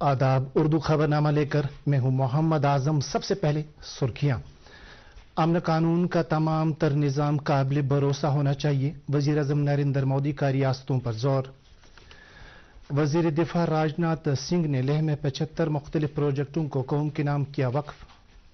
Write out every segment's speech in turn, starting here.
आदाब। उर्दू खबरनामा लेकर मैं हूं मोहम्मद आजम। सबसे पहले सुर्खियां। अमन कानून का तमाम तर निज़ाम काबिल भरोसा होना चाहिए, वज़ीर आज़म नरेंद्र मोदी का रियासतों पर जोर। वज़ीर दिफा राजनाथ सिंह ने लेह में 75 मुख्तलिफ प्रोजेक्टों को कौम के नाम किया वक्फ।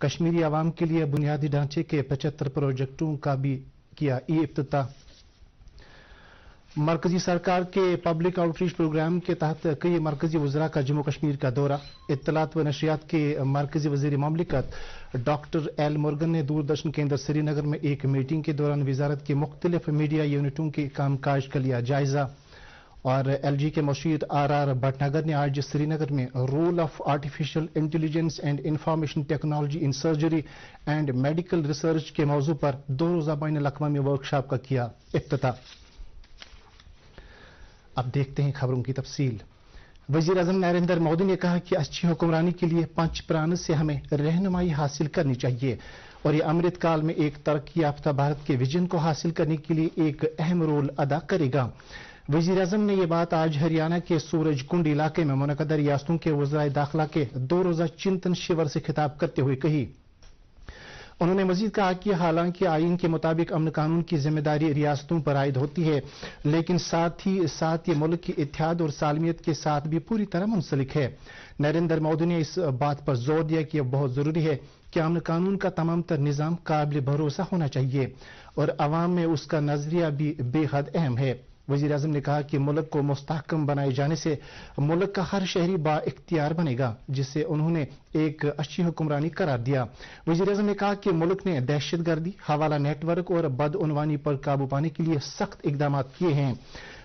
कश्मीरी आवाम के लिए बुनियादी ढांचे के 75 प्रोजेक्टों का भी किया इफ्तिताह। मरकजी सरकार के पब्लिक आउटरीच प्रोग्राम के तहत कई मरकजी वज़रा का जम्मू कश्मीर का दौरा। इत्तलात व नशरियात के मरकजी वज़ीर ममलिकत डॉक्टर एल मुर्गन ने दूरदर्शन केंद्र श्रीनगर में एक मीटिंग के दौरान वजारत की मुख्तलिफ मीडिया यूनिटों के कामकाज का लिया जायजा। और LG के मुशीर RR भटनागर ने आज श्रीनगर में role of artificial intelligence and information technology in surgery and medical research के मौजू पर 2 रोज़ा बैनुल अक़वामी वर्कशॉप का किया इफ्तिताह। अब देखते हैं खबरों की तफसील। वज़ीर आज़म नरेंद्र मोदी ने कहा कि अच्छी हुक्मरानी के लिए पंच प्राण से हमें रहनुमाई हासिल करनी चाहिए और ये अमृत काल में एक तरक्की याफ्ता भारत के विजन को हासिल करने के लिए एक अहम रोल अदा करेगा। वज़ीर आज़म ने ये बात आज हरियाणा के सूरजकुंड इलाके में मुनक़दा रियासतों के वज़राए दाखिला के 2 रोज़ा चिंतन शिविर से खिताब करते हुए कही। उन्होंने मजीद कहा कि हालांकि आईन के मुताबिक अमन कानून की जिम्मेदारी रियासतों पर आयद होती है, लेकिन साथ ही साथ ये मुल्क की इत्तेहाद और सालमियत के साथ भी पूरी तरह मुंसलिक है। नरेंद्र मोदी ने इस बात पर जोर दिया कि यह बहुत जरूरी है कि अमन कानून का तमाम तर निज़ाम काबिल भरोसा होना चाहिए और अवाम में उसका नजरिया भी बेहद अहम है। वज़ीर आज़म ने कहा कि मुल्क को मुस्तहकम बनाए जाने से मुल्क का हर शहरी बाइख्तियार बनेगा, जिसे उन्होंने एक अच्छी हुक्मरानी करार दिया। वज़ीर आज़म ने कहा कि मुल्क ने दहशतगर्दी, हवाला नेटवर्क और बदउनवानी पर काबू पाने के लिए सख्त इकदाम किए हैं।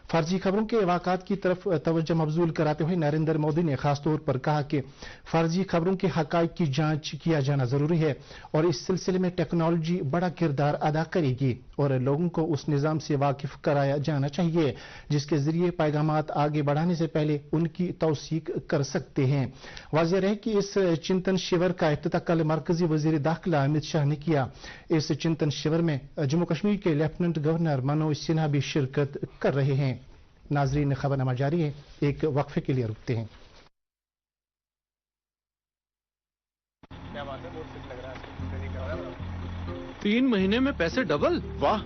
फर्जी खबरों के वाक़ात की तरफ तवज्जो मबजूल कराते हुए नरेंद्र मोदी ने खासतौर पर कहा कि फर्जी खबरों के हक़ाइक़ की जांच किया जाना जरूरी है और इस सिलसिले में टेक्नोलॉजी बड़ा किरदार अदा करेगी और लोगों को उस निज़ाम से वाकिफ कराया जाना चाहिए जिसके जरिए पैगामात आगे बढ़ाने से पहले उनकी तौसीक कर सकते हैं। वाज़ेह है कि इस चिंतन शिविर का इफ्तिताह कल मरकजी वज़ीर दाखिला अमित शाह ने किया। इस चिंतन शिविर में जम्मू कश्मीर के लेफ्टिनेंट गवर्नर मनोज सिन्हा भी शिरकत कर रहे हैं। नाजरीन, खबरनामा जारी है, एक वक्फे के लिए रुकते हैं। क्या बात है, बहुत सही लग रहा है। 3 महीने में पैसे डबल, वाह!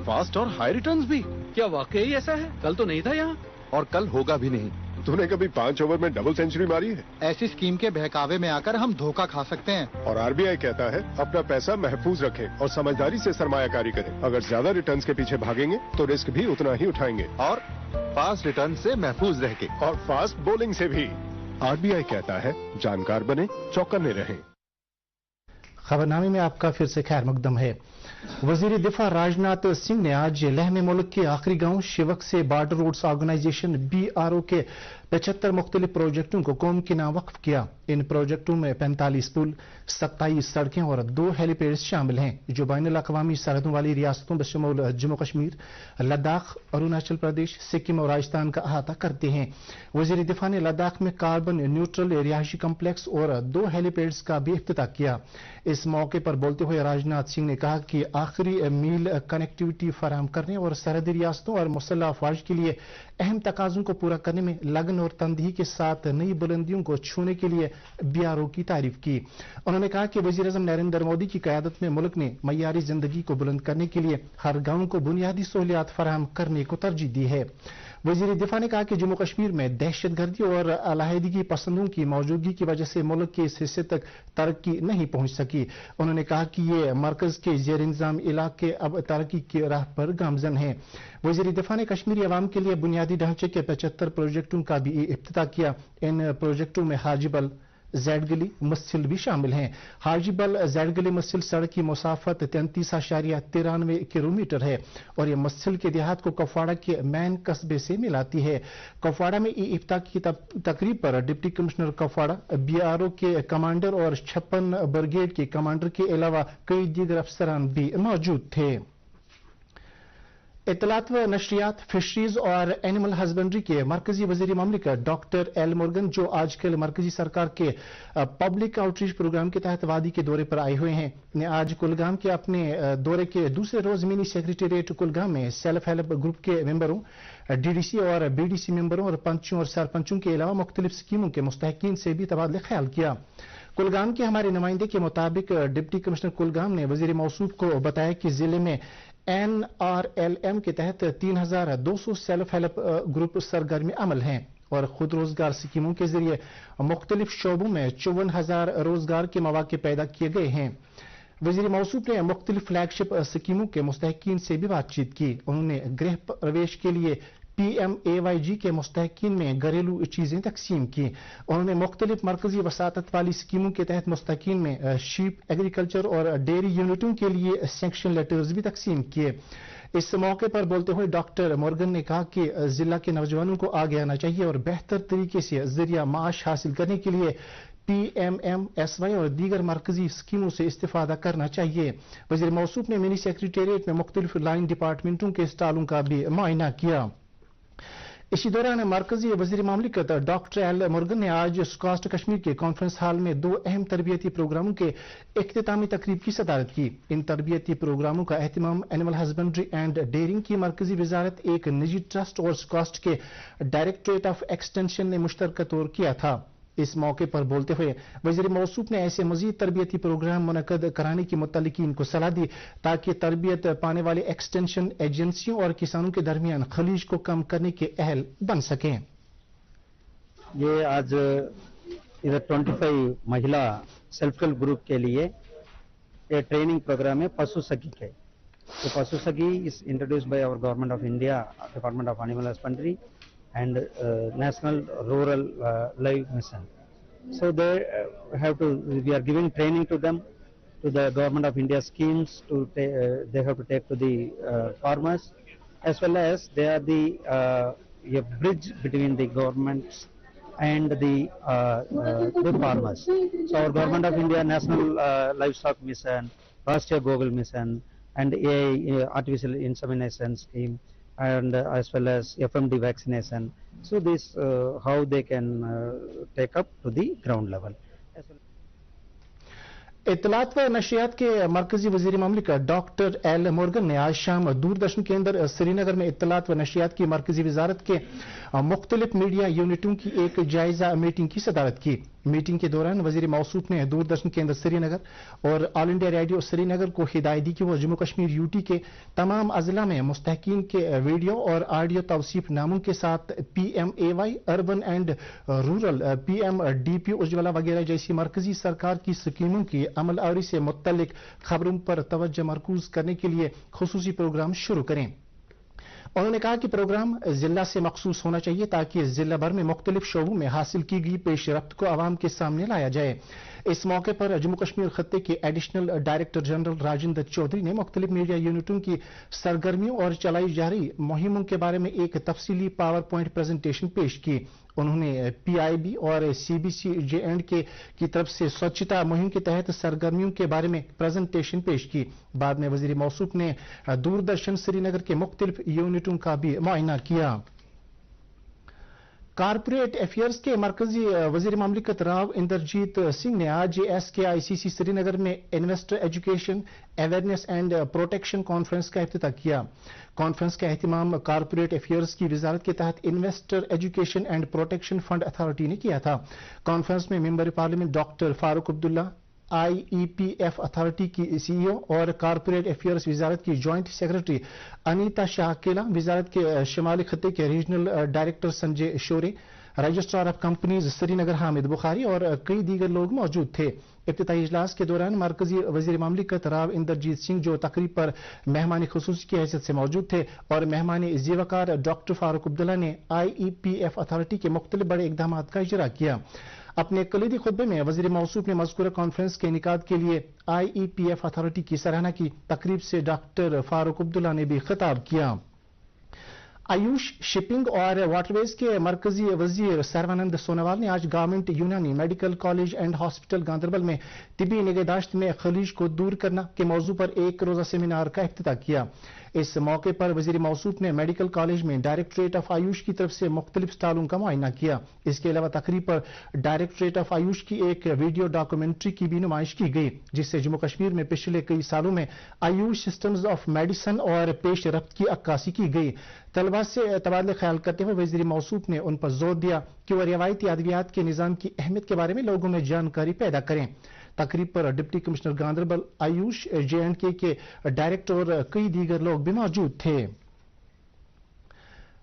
फास्ट और हाई रिटर्न्स भी। क्या वाकई ऐसा है? कल तो नहीं था यहाँ और कल होगा भी नहीं। तूने कभी 5 ओवर में डबल सेंचुरी मारी है? ऐसी स्कीम के बहकावे में आकर हम धोखा खा सकते हैं। और RBI कहता है अपना पैसा महफूज रखें और समझदारी से सरमायाकारी करें। अगर ज्यादा रिटर्न्स के पीछे भागेंगे तो रिस्क भी उतना ही उठाएंगे और फास्ट रिटर्न से महफूज रह के और फास्ट बॉलिंग से भी। RBI कहता है जानकार बने, चौकन्ने रहें। खबरनामे में आपका फिर से खैर मकदम है। वज़ीर दिफा राजनाथ सिंह ने आज लेह में मुल्क के आखिरी गांव शिवक से बॉर्डर रोड्स ऑर्गेनाइजेशन BRO के 75 मुख्तलिफ प्रोजेक्टों को कौम के नाम वक्फ किया। इन प्रोजेक्टों में 45 पुल, 27 सड़कें और 2 हेलीपैड शामिल हैं जो बैनुल अक़वामी सरहदों वाली रियासतों बशमूल जम्मू कश्मीर, लद्दाख, अरुणाचल प्रदेश, सिक्किम और राजस्थान का अहाता करते हैं। वज़ीर दिफा ने लद्दाख में कार्बन न्यूट्रल रिहायशी कम्प्लेक्स और 2 हेलीपैड्स का भी इफ्तिताह किया। इस मौके पर बोलते हुए राजनाथ सिंह ने कहा कि आखिरी मील कनेक्टिविटी फराहम करने और सरहदी रियासतों और मुसल्लह अफवाज के लिए अहम तकाज़ों को पूरा करने में लगन और तंदही के साथ नई बुलंदियों को छूने के लिए BRO की तारीफ की। उन्होंने कहा कि वज़ीर आज़म नरेंद्र मोदी की क़यादत में मुल्क ने मयारी जिंदगी को बुलंद करने के लिए हर गांव को बुनियादी सहूलियात फराहम करने को तरजीह दी है। वज़ीर दिफा ने कहा कि जम्मू कश्मीर में दहशतगर्दी और अलहदगी पसंदों की मौजूदगी की वजह से मुल्क के इस हिस्से तक तरक्की नहीं पहुंच सकी। उन्होंने कहा कि ये मरकज के ज़ेर इंतज़ाम इलाके अब तरक्की की राह पर गामजन हैं। वज़ीर दिफा ने कश्मीरी अवाम के लिए बुनियादी ढांचे के 75 प्रोजेक्टों का भी इफ्तिताह किया। इन प्रोजेक्टों में हाजीबल, जैडगली, मस्सिल भी शामिल हैं। हाजीबल जैडगली मस्सिल सड़क की मुसाफत 33.93 किलोमीटर है और ये मस्सिल के देहात को कुपवाड़ा के मैन कस्बे से मिलाती है। कुपवाड़ा में इफ्तिताह की तकरीब पर डिप्टी कमिश्नर कुपवाड़ा, BRO के कमांडर और 56 ब्रिगेड के कमांडर के अलावा कई दीगर अफसरान भी मौजूद थे। इत्तलात व नशरियात, फिशरीज और एनिमल हस्बेंड्री के मरकजी वजीर ममलिकत डॉक्टर एल मोर्गन, जो आजकल मरकजी सरकार के पब्लिक आउटरीच प्रोग्राम के तहत वादी के दौरे पर आए हुए हैं, ने आज कुलगाम के अपने दौरे के दूसरे रोज मिनी सेक्रेटेरिएट कुलगाम में सेल्फ हेल्प ग्रुप के मेंबरों, डीडीसी और बीडीसी मेंबरों और पंचों और सरपंचों के अलावा मुख्तलिफ स्कीमों के मुस्तहकीन से भी तबादला ख्याल किया। कुलगाम के हमारे नुमाइंदे के मुताबिक डिप्टी कमिश्नर कुलगाम ने वजीर मौसूफ को बताया कि जिले में NRLM के तहत 3200 सेल्फ हेल्प ग्रुप सरगर्मी अमल हैं और खुद रोजगार स्कीमों के जरिए मुख्तलिफ शोबों में 54,000 रोजगार के मौके पैदा किए गए हैं। वजीर मौसूफ ने मुख्तलिफ फ्लैगशिप स्कीमों के मुस्तहकीन से भी बातचीत की। उन्होंने गृह प्रवेश के लिए PMAYG के मुस्तहकीन में घरेलू चीजें तकसीम की। उन्होंने मुख्तलिफ मरकजी वसातत वाली स्कीमों के तहत मुस्तहकीन में शीप, एग्रीकल्चर और डेयरी यूनिटों के लिए सैंक्शन लेटर्स भी तकसीम किए। इस मौके पर बोलते हुए डॉक्टर मोर्गन ने कहा कि जिला के नौजवानों को आगे आना चाहिए और बेहतर तरीके से जरिया माश हासिल करने के लिए PMMSY और दीगर मरकजी स्कीमों से इस्तेफादा करना चाहिए। वजीर मौसूफ ने मिनी सेक्रेटेरिएट में मुख्तलिफ लाइन डिपार्टमेंटों के स्टॉलों का भी मुआयना किया। इसी दौरान मरकजी वजीर ममलिकत डॉक्टर एल मोर्गन ने आज स्कास्ट कश्मीर के कॉन्फ्रेंस हॉल में 2 अहम तरबियती प्रोग्रामों के इख्तितामी तकरीब की सदारत की। इन तरबियती प्रोग्रामों का एहतमाम एनिमल हस्बेंड्री एंड डेयरिंग की मरकजी वजारत, एक निजी ट्रस्ट और स्कास्ट के डायरेक्टरेट ऑफ एक्सटेंशन ने मुश्तरका तौर किया था। इस मौके पर बोलते हुए वजीर मौसूफ ने ऐसे मजीद तरबियती प्रोग्राम मुनक्कद कराने की मुतल्लिकीन को सलाह दी ताकि तरबियत पाने वाले एक्सटेंशन एजेंसियों और किसानों के दरमियान खलीज को कम करने के अहल बन सकें। ये आज इधर 25 महिला सेल्फ हेल्प ग्रुप के लिए ये ट्रेनिंग प्रोग्राम है पशु सखी के। तो Pashu Sakhi is introduced by our government of India, department of animal husbandry and National Rural Life Mission. So they we are giving training to them, to the Government of India schemes, they have to take to the farmers, as well as they are the a bridge between the governments and the farmers. So our Government of India National Livestock Mission, Rashtriya Gogul Mission, and AI Artificial Insemination Scheme, and as well as FMD vaccination. So this how they can take up to the ground level. इत्तलात व नशियात के मरकजी वजीर ममलिकत doctor L Morgan ने आज शाम दूरदर्शन केंद्र श्रीनगर में इत्तलात व नशियात की मरकजी वजारत के मुख्तलिफ मीडिया यूनिटों की एक जायजा मीटिंग की सदारत की। मीटिंग के दौरान वजीर मौसूफ ने दूरदर्शन केंद्र श्रीनगर और ऑल इंडिया रेडियो श्रीनगर को हिदायत दी कि वो जम्मू कश्मीर यूटी के तमाम अजला में मुस्तहकीन के वीडियो और ऑडियो तौसीफ नामों के साथ PMAY, urban and rural, PMDP, Ujjwala वगैरह जैसी मरकजी सरकार की स्कीमों की अमल आवरी से मुत्तलिक खबरों पर तवज्जो मरकूज करने के लिए खुसूसी प्रोग्राम शुरू करें। उन्होंने कहा कि प्रोग्राम जिला से मखसूस होना चाहिए ताकि जिला भर में मुख्तलिफ शोबों में हासिल की गई पेशरफ्त को आवाम के सामने लाया जाए। इस मौके पर जम्मू कश्मीर खत्ते के additional director general Rajendra Chaudhary ने मुख्तलिफ मीडिया यूनिटों की सरगर्मियों और चलाई जा रही मुहिमों के बारे में एक तफसीली पावर पॉइंट प्रेजेंटेशन पेश की। उन्होंने PIB और CBC-J&K की तरफ से स्वच्छता मुहिम के तहत सरगर्मियों के बारे में प्रेजेंटेशन पेश की। बाद में वजीर मौसूफ ने दूरदर्शन श्रीनगर के मुख्तलिफ यूनिटों का भी मुआयना किया। कारपोरेट अफेयर्स के मरकजी वजीर ममलिकत राव इंदरजीत सिंह ने आज SKICC श्रीनगर में investor education, awareness and protection conference का इफ्तिताह किया। कॉन्फ्रेंस का एहतमाम कारपोरेट अफेयर्स की वजारत के तहत investor education and protection fund authority ने किया था। कॉन्फ्रेंस में member parliament doctor Farooq Abdullah, IEPF authority की CEO और कारपोरेट अफेयर्स वजारत की जॉइंट सेक्रेटरी अनीता शाहकेला, वजारत के शमाली खत्ते के regional director Sanjay Shorey, registrar of companies Srinagar Hamid Bukhari और कई दीगर लोग मौजूद थे। इफ्तिताही इजलास के दौरान मरकजी वजीर ममलिकत राव इंदरजीत सिंह, जो तकरीब पर मेहमान खुसूसी की हैसियत से मौजूद थे, और मेहमान ज़ीवकार डॉक्टर फारूक अब्दुल्ला ने IEPF अथॉरिटी के मुख्तलिफ बड़े इकदाम का इजरा किया। अपने कलीदी खुतबे में वजीर मौसूफ ने मज़कूरा कॉन्फ्रेंस के इनेकाद के लिए IEPF अथॉरिटी की सराहना की। तकरीब से डॉक्टर फारूक अब्दुल्ला ने भी खिताब किया। आयुष, शिपिंग और वाटरवेज के मरकजी वजीर सर्वानंद सोनोवाल ने आज गवर्नमेंट यूनानी medical college and hospital Ganderbal में तिबी निगहदाश्त में खलीज को दूर करना के मौजू पर एक रोजा सेमिनार का इफ्तिताह किया। इस मौके पर वजीर मौसूफ ने मेडिकल कॉलेज में डायरेक्टरेट ऑफ आयुष की तरफ से मुख्तलिफ स्टॉलों का मुआयना किया। इसके अलावा तकरीब पर डायरेक्टरेट ऑफ आयुष की एक वीडियो डॉक्यूमेंट्री की भी नुमाइश की गई, जिससे जम्मू कश्मीर में पिछले कई सालों में आयुष सिस्टम्स ऑफ मेडिसिन और पेश रफ्त की अक्कासी की गई। तलबा से तबादले ख्याल करते हुए वजीर मौसूफ ने उन पर जोर दिया कि वह रिवायती अद्वियात के निज़ाम की अहमियत के बारे में लोगों में जानकारी पैदा करें। तकरीब पर deputy commissioner Ganderbal Ayush J&K के डायरेक्टर और कई दीगर लोग भी मौजूद थे।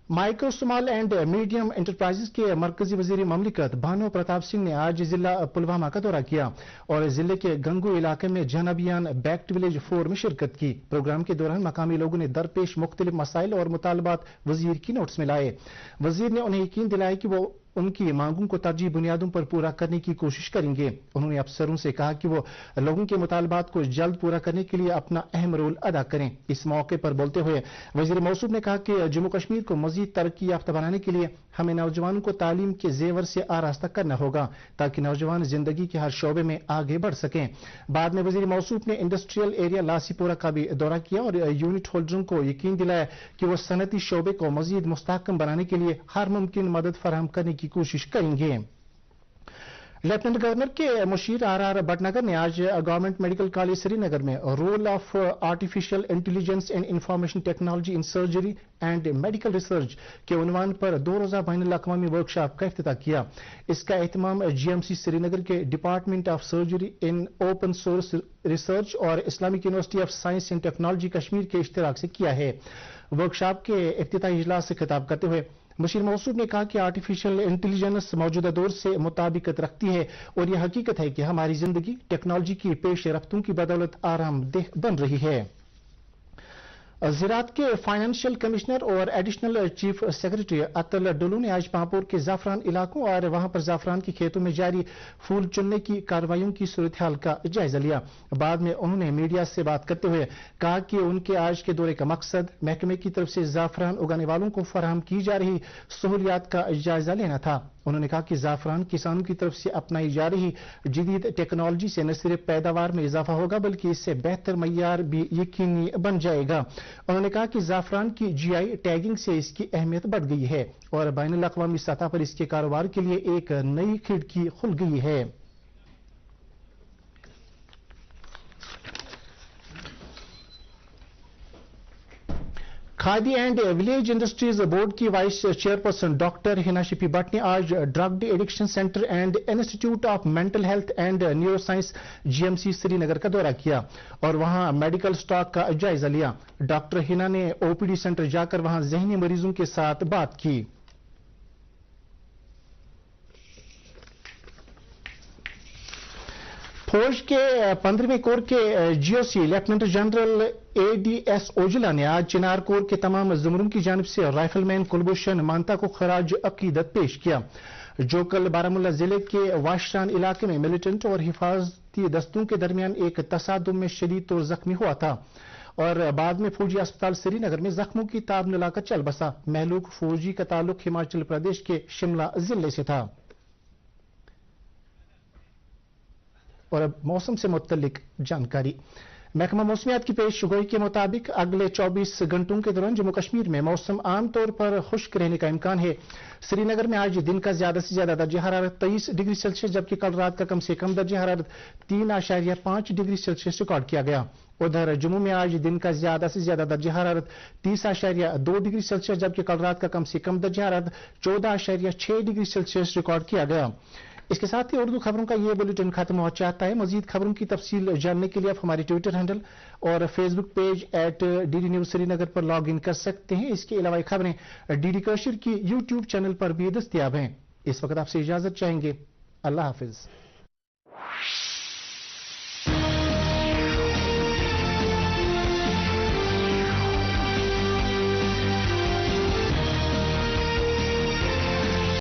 Micro small and medium enterprises के मरकजी वजीर ममलिकत भानु प्रताप सिंह ने आज जिला पुलवामा का दौरा किया और जिले के गंगू इलाके में जन अभियान बैक टू विलेज 4 में शिरकत की। प्रोग्राम के दौरान मकामी लोगों ने दरपेश मुख्तलिफ मसाइल और मुतालबात वजीर की नोट्स में लाए। वजीर ने उन्हें यकीन दिलाया कि वो उनकी मांगों को तरजीह बुनियादों पर पूरा करने की कोशिश करेंगे। उन्होंने अफसरों से कहा कि वो लोगों के मुतालबात को जल्द पूरा करने के लिए अपना अहम रोल अदा करें। इस मौके पर बोलते हुए वजीर मौसूफ ने कहा कि जम्मू कश्मीर को मजीद तरक्की याफ्ता बनाने के लिए हमें नौजवानों को तालीम के जेवर से आरास्ता करना होगा ताकि नौजवान जिंदगी के हर शोबे में आगे बढ़ सकें। बाद में वजीर मौसूफ ने इंडस्ट्रियल एरिया लासीपुरा का भी दौरा किया और यूनिट होल्डरों को यकीन दिलाया कि वो सनती शोबे को मजीद मुस्तहकम बनाने के लिए हर मुमकिन मदद फराहम करने की कोशिश करेंगे। लेफ्टिनेंट गवर्नर के मुशीर RR भटनागर ने आज गवर्नमेंट मेडिकल कॉलेज श्रीनगर में role of artificial intelligence and information technology in surgery and medical research के उन्वान पर 2 रोजा बैनुल अक़वामी वर्कशॉप का इफ्तिताह किया। इसका एहतमाम GMC श्रीनगर के department of surgery in open source research और Islamic university of science and technology Kashmir के इश्तिराक से किया है। वर्कशॉप के इफ्तिताही इजलास से खिताब करते हुए मुशीर मौसूफ ने कहा कि आर्टिफिशियल इंटेलिजेंस मौजूदा दौर से मुताबिकत रखती है और यह हकीकत है कि हमारी जिंदगी टेक्नोलॉजी की पेश रफ्तों की बदौलत आरामदेह बन रही है। ज़राअत के फाइनेंशियल कमिश्नर और एडिशनल चीफ सेक्रेटरी अतल डुलू ने आज पांपोर के जाफरान इलाकों और वहां पर जाफरान के खेतों में जारी फूल चुनने की कार्रवाइयों की सूरत हाल का जायजा लिया। बाद में उन्होंने मीडिया से बात करते हुए कहा कि उनके आज के दौरे का मकसद महकमे की तरफ से जाफरान उगाने वालों को फराहम की जा रही सहूलियात का जायजा लेना था। उन्होंने कहा कि जाफरान किसानों की तरफ से अपनाई जा रही जदीद टेक्नोलॉजी से न सिर्फ पैदावार में इजाफा होगा बल्कि इससे बेहतर मय्यार भी यकीनी बन जाएगा। उन्होंने कहा कि जाफरान की GI टैगिंग से इसकी अहमियत बढ़ गई है और बैनुल अक़वामी सतह पर इसके कारोबार के लिए एक नई खिड़की खुल गई है। Khadi and village industries board की vice chairperson doctor Hina Shifi Bhat ने आज drug addiction centre and institute of mental health and neuro science GMC Srinagar का दौरा किया और वहां मेडिकल स्टॉक का जायजा लिया। डॉक्टर हिना ने OPD सेंटर जाकर वहां ज़हनी मरीजों के साथ बात की। फौज के 15वें कोर के GOC lieutenant general ADS Aujla ने आज चिनार कोर के तमाम ज़ुमरों की जानिब से राइफलमैन कुलभूषण मानता को खराज अकीदत पेश किया, जो कल बारामूला जिले के वाशरान इलाके में मिलिटेंट और हिफाजती दस्तों के दरमियान एक तसादुम में शदीद तौर जख्मी हुआ था और बाद में फौजी अस्पताल श्रीनगर में जख्मों की ताब न लाकर चल बसा। महलूक फौजी का ताल्लुक हिमाचल प्रदेश के शिमला जिले से था। और अब मौसम से मुतल्लिक जानकारी। महकमा मौसमियात की पेश गोई के मुताबिक अगले 24 घंटों के दौरान जम्मू कश्मीर में मौसम आमतौर पर खुश्क रहने का इम्कान है। श्रीनगर में आज दिन का ज्यादा से ज्यादा दर्जा हरारत 23 डिग्री सेल्सियस जबकि कल रात का कम से कम दर्जा हरारत 3.5 डिग्री सेल्सियस रिकॉर्ड किया गया। उधर जम्मू में आज दिन का ज्यादा से ज्यादा दर्जा हरारत 30.2 डिग्री सेल्सियस जबकि कल रात का कम से कम दर्जा हरारत 14.6 डिग्री सेल्सियस रिकॉर्ड किया गया। इसके साथ ही उर्दू खबरों का ये बुलेटिन खत्म हो चाहता है। मजीद खबरों की तफसील जानने के लिए आप हमारे ट्विटर हैंडल और Facebook page @DD news Srinagar पर लॉग इन कर सकते हैं। इसके अलावा खबरें DD कश्मीर की YouTube चैनल पर भी दस्तयाब हैं। इस वक्त आपसे इजाजत चाहेंगे। अल्लाह हाफिज।